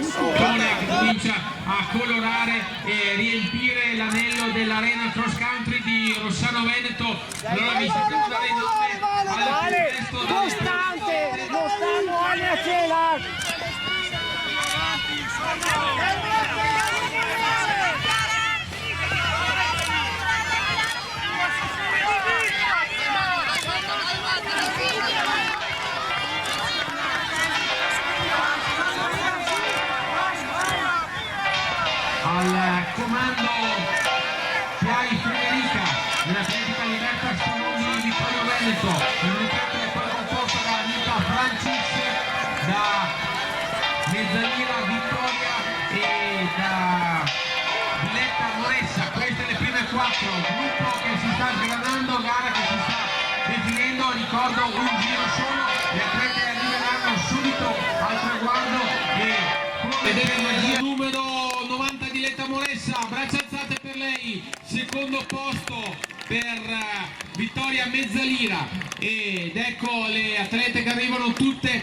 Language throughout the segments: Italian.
che comincia a colorare e riempire l'anello dell'arena cross country di Rossano Veneto. Allora mi sta per dare il nome al resto costante, guarda a cela. Al comando Piai Federica dell'Atletica Libertà Stimoni di Vittorio Veneto, il nuotato è poi composto da Anita Francis, da Mezzanira Vittoria e da Diletta Moressa. Queste le prime quattro, gruppo che si sta sgranando, gara che si sta definendo, ricordo un giro solo, le atlete arriveranno subito al traguardo e vedere magia. Numero 90 Diletta Moressa, braccia alzate per lei, secondo posto per Vittoria Mezzalira, ed ecco le atlete che arrivano tutte.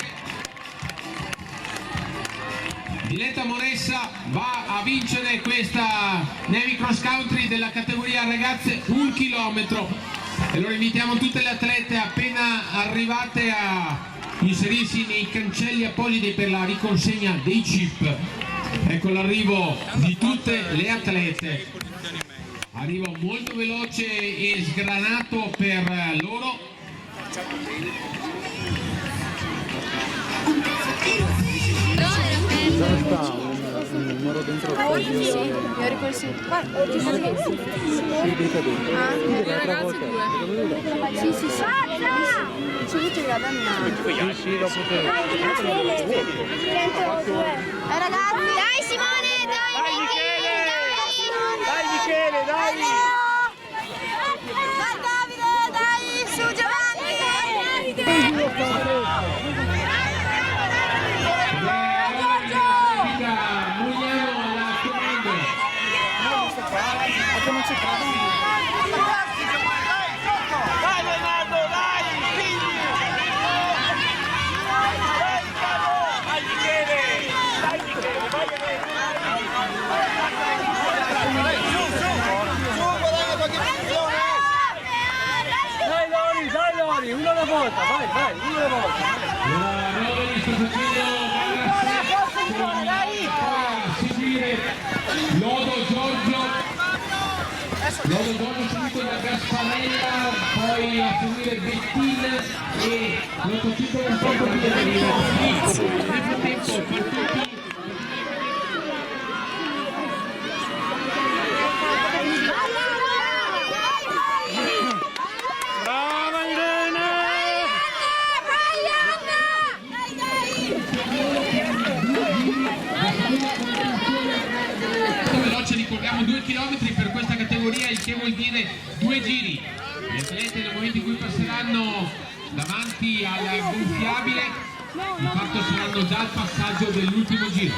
Diletta Moressa va a vincere questa Navy Cross Country della categoria ragazze 1 chilometro. E allora invitiamo tutte le atlete appena arrivate a inserirsi nei cancelli appositi per la riconsegna dei chip. Ecco l'arrivo di tutte le atlete, arrivo molto veloce e sgranato per loro. Già sta un numero dentro il podio. Sì, io ricorso. Guarda, ti sei messo? Sì, dei caduti. Ah, Le altre volte. sì, sì, sì. Ci dice che dannato. Sì, dopo te. Ragazzi, dai Simone, dai Michele, Dai Michele, dai! dai Davide, dai su Giovanni. Dai Leonardo, dai! Figli! Dai Michele! Dai Michele, vai Dai Lori, uno alla volta, vai, uno alla volta. La Roveri sta facendo a seguire Lodo Giorgio seguito da Gasparella, poi a seguire Bettina e l'otociclo un po' di nel frattempo partiti. Brava Irene! Veloce, ricordiamo 2 km per questa categoria, il che vuol dire 2 giri. Gli atleti nel momento in cui passeranno davanti al gonfiabile, di fatto saranno già al passaggio dell'ultimo giro.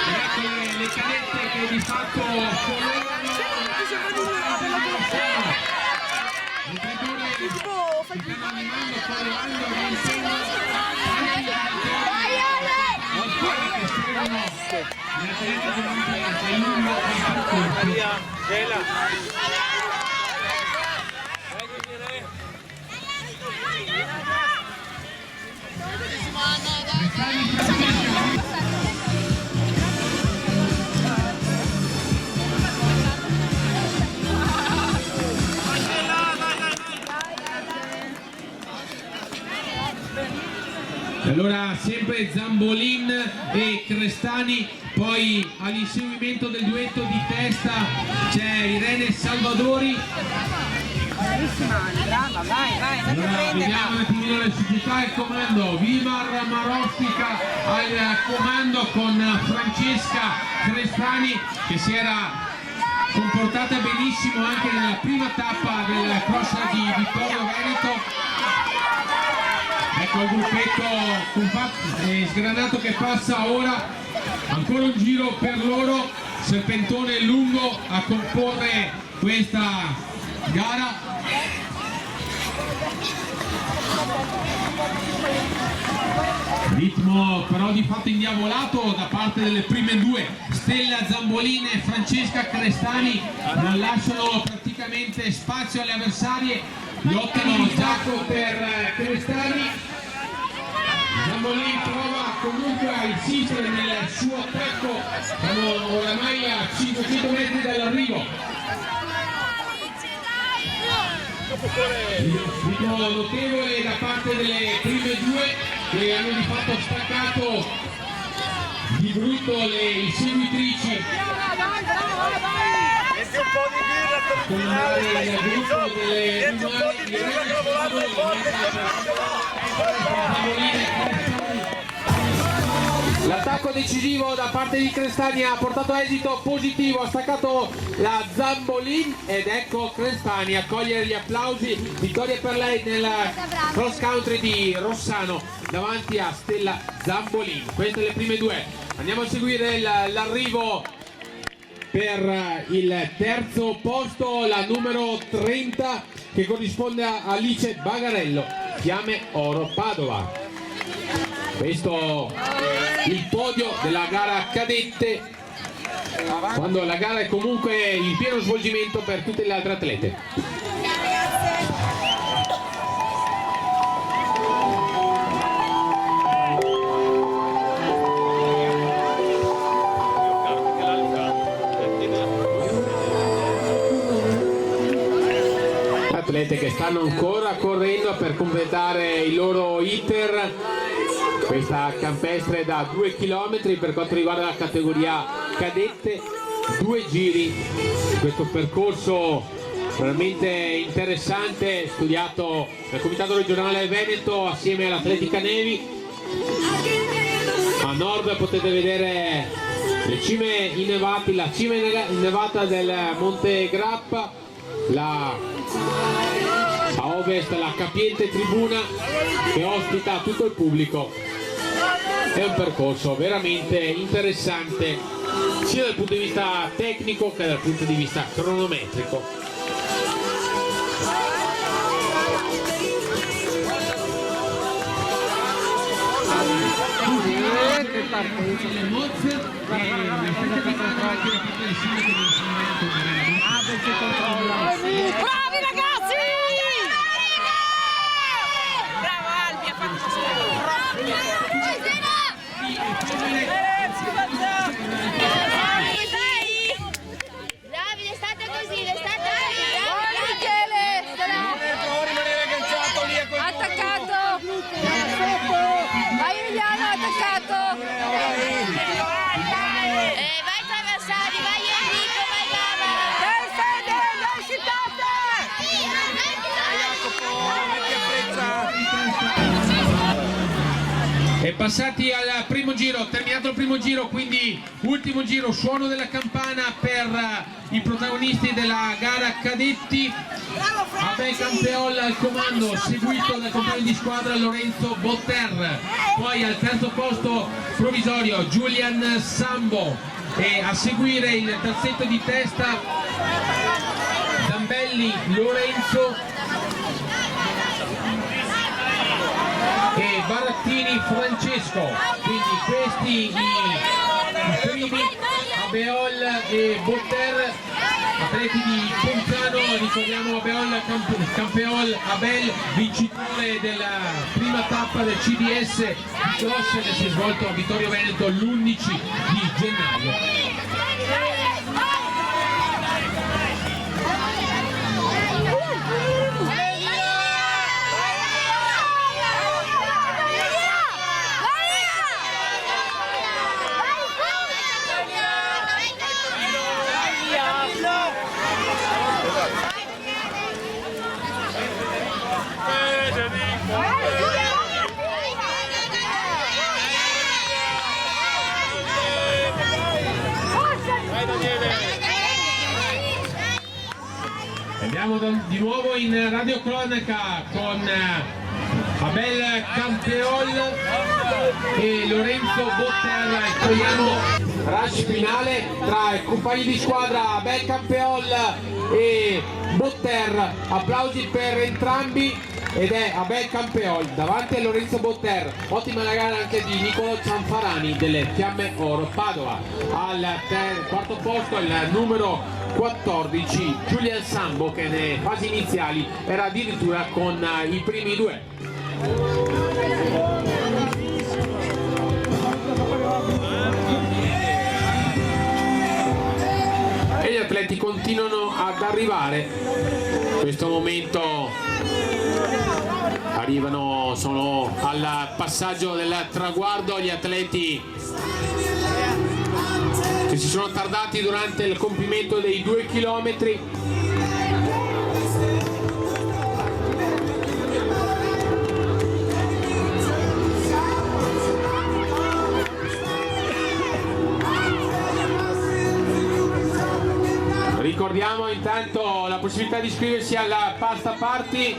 Ed ecco le cadette che di fatto colorano le figure che stanno animando, colorando, vincendo che seguono le atlete durante il lungo percorso. Allora sempre Zambolin e Crestani, poi all'inseguimento del duetto di testa c'è Irene Salvadori. Brava, vai, Allora vediamo un attimino le società, il comando Vimar Marostica al comando con Francesca Crestani, che si era comportata benissimo anche nella prima tappa del cross di Vittorio Veneto. Ecco il gruppetto compatto e sgranato che passa ora, ancora un giro per loro, serpentone lungo a comporre questa gara. Ritmo però di fatto indiavolato da parte delle prime due, Stella Zambolin e Francesca Crestani, non lasciano praticamente spazio alle avversarie, lottano Giacomo per Crestani. Zambolin prova comunque a insistere nel suo attacco, siamo oramai a 500 metri dall'arrivo. Ritmo notevole da parte delle prime due che hanno di fatto staccato di brutto le inseguitrici con il gruppo delle L'attacco decisivo da parte di Crestani ha portato a esito positivo, ha staccato la Zambolin ed ecco Crestani a cogliere gli applausi. Vittoria per lei nel cross country di Rossano davanti a Stella Zambolin. Queste le prime due. Andiamo a seguire l'arrivo per il terzo posto, la numero 30 che corrisponde a Alice Bagarello, Fiamme Oro Padova. Questo il podio della gara cadette, quando la gara è comunque in pieno svolgimento per tutte le altre atlete. Atlete che stanno ancora correndo per completare il loro iter. Questa campestre da 2 km per quanto riguarda la categoria cadette, 2 giri, questo percorso veramente interessante studiato dal Comitato Regionale Veneto assieme all'Atletica Nevi. A nord potete vedere le cime innevate, la cima innevata del Monte Grappa, a ovest la capiente tribuna che ospita tutto il pubblico. È un percorso veramente interessante sia dal punto di vista tecnico che dal punto di vista cronometrico. Bravi ragazzi! Bravo Albi, ha fatto Davide, state così, state così. Buono Michele! Attaccato! Vai Emiliano, attaccato! Vai Traversari, vai Enrico, vai Gava. Dai Fede, dai Citate! E passati al primo giro, terminato il primo giro, quindi ultimo giro, suono della campana per i protagonisti della gara cadetti. Abel Campeol al comando, seguito dal compagno di squadra Lorenzo Botter. Poi al terzo posto provvisorio Julian Sambo e a seguire il terzetto di testa Zambelli Lorenzo e Barattini Francesco. Quindi questi i primi, Abeol e Botter, atleti di Ponzano. Ricordiamo Abeol Campeol Abel, vincitore della prima tappa del CDS di Cross che si è svolto a Vittorio Veneto l'11 di gennaio. Andiamo di nuovo in radiocronaca con Abel Campeol e Lorenzo Botter. Troviamo rush finale tra i compagni di squadra Abel Campeol e Botter. Applausi per entrambi. ed è Abel Campeol davanti a Lorenzo Botter. Ottima la gara anche di Nicolo Cianfarani delle Fiamme Oro Padova. Al quarto posto il numero 14 Julian Sambo, che nelle fasi iniziali era addirittura con i primi due. E gli atleti continuano ad arrivare. In questo momento sono al passaggio del traguardo gli atleti che si sono tardati durante il compimento dei 2 chilometri. Ricordiamo intanto la possibilità di iscriversi alla Pasta Party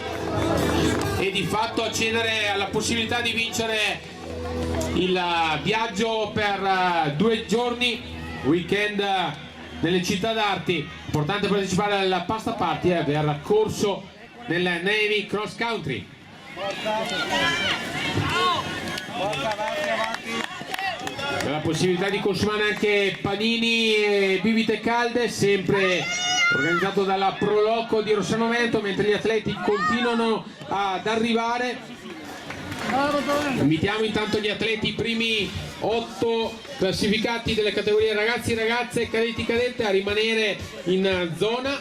e di fatto accedere alla possibilità di vincere il viaggio per 2 giorni, weekend nelle città d'arti. Importante partecipare alla Pasta Party e aver corso nel Navy Cross Country. La possibilità di consumare anche panini e bibite calde, sempre organizzato dalla Proloco di Rossano Veneto, mentre gli atleti continuano ad arrivare. Invitiamo intanto gli atleti, i primi 8 classificati delle categorie ragazzi, ragazze, cadetti, cadette, a rimanere in zona.